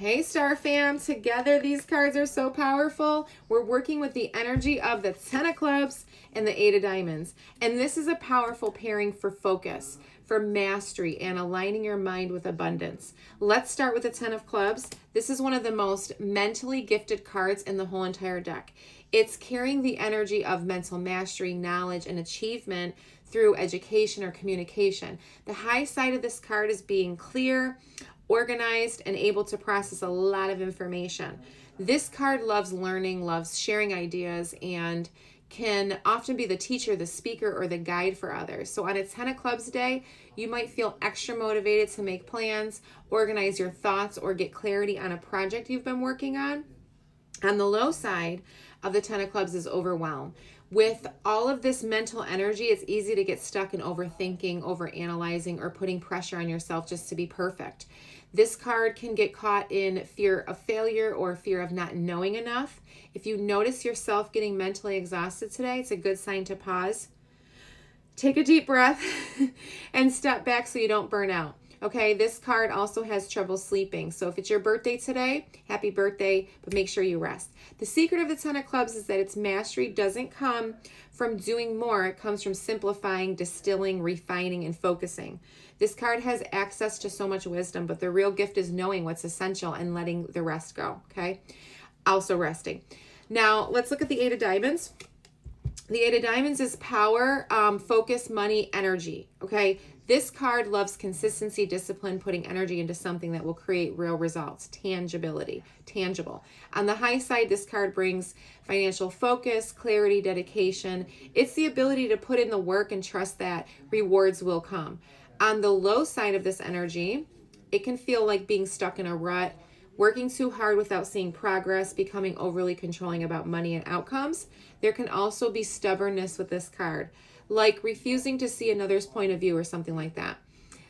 Hey Star Fam, together these cards are so powerful. We're working with the energy of the Ten of Clubs and the Eight of Diamonds. And this is a powerful pairing for focus, for mastery, and aligning your mind with abundance. Let's start with the Ten of Clubs. This is one of the most mentally gifted cards in the whole entire deck. It's carrying the energy of mental mastery, knowledge, and achievement through education or communication. The high side of this card is being clear, organized, and able to process a lot of information. This card loves learning, loves sharing ideas, and can often be the teacher, the speaker, or the guide for others. So on a Ten of Clubs day, you might feel extra motivated to make plans, organize your thoughts, or get clarity on a project you've been working on. On the low side of the Ten of Clubs is overwhelm. With all of this mental energy, it's easy to get stuck in overthinking, overanalyzing, or putting pressure on yourself just to be perfect. This card can get caught in fear of failure or fear of not knowing enough. If you notice yourself getting mentally exhausted today, it's a good sign to pause, take a deep breath, and step back so you don't burn out. Okay, this card also has trouble sleeping. So if it's your birthday today, happy birthday, but make sure you rest. The secret of the Ten of Clubs is that its mastery doesn't come from doing more. It comes from simplifying, distilling, refining, and focusing. This card has access to so much wisdom, but the real gift is knowing what's essential and letting the rest go, okay? Also resting. Now, let's look at the Eight of Diamonds. The Eight of Diamonds is power, focus, money, energy, okay? This card loves consistency, discipline, putting energy into something that will create real results, tangible. On the high side, this card brings financial focus, clarity, dedication. It's the ability to put in the work and trust that rewards will come. On the low side of this energy, it can feel like being stuck in a rut, working too hard without seeing progress, becoming overly controlling about money and outcomes. There can also be stubbornness with this card, like refusing to see another's point of view or something like that.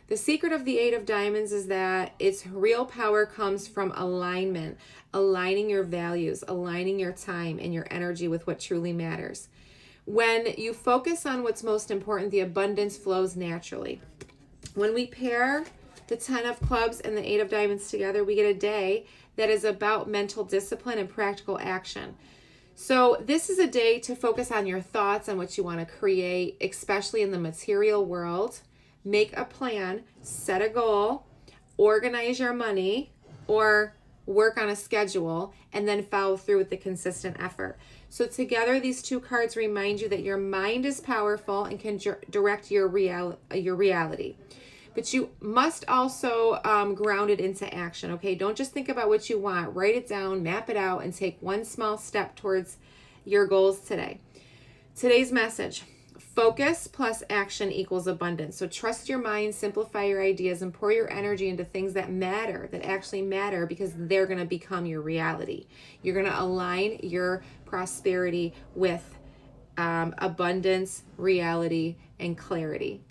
The secret of the Eight of Diamonds is that its real power comes from alignment, aligning your values, aligning your time and your energy with what truly matters. When you focus on what's most important, the abundance flows naturally. When we pair the Ten of Clubs and the Eight of Diamonds together, we get a day that is about mental discipline and practical action. So this is a day to focus on your thoughts and what you want to create, especially in the material world. Make a plan, set a goal, organize your money, or work on a schedule, and then follow through with the consistent effort. So together, these two cards remind you that your mind is powerful and can direct your reality. But you must also ground it into action, okay? Don't just think about what you want. Write it down, map it out, and take one small step towards your goals today. Today's message: focus plus action equals abundance. So trust your mind, simplify your ideas, and pour your energy into things that matter, that actually matter, because they're going to become your reality. You're going to align your prosperity with abundance, reality, and clarity.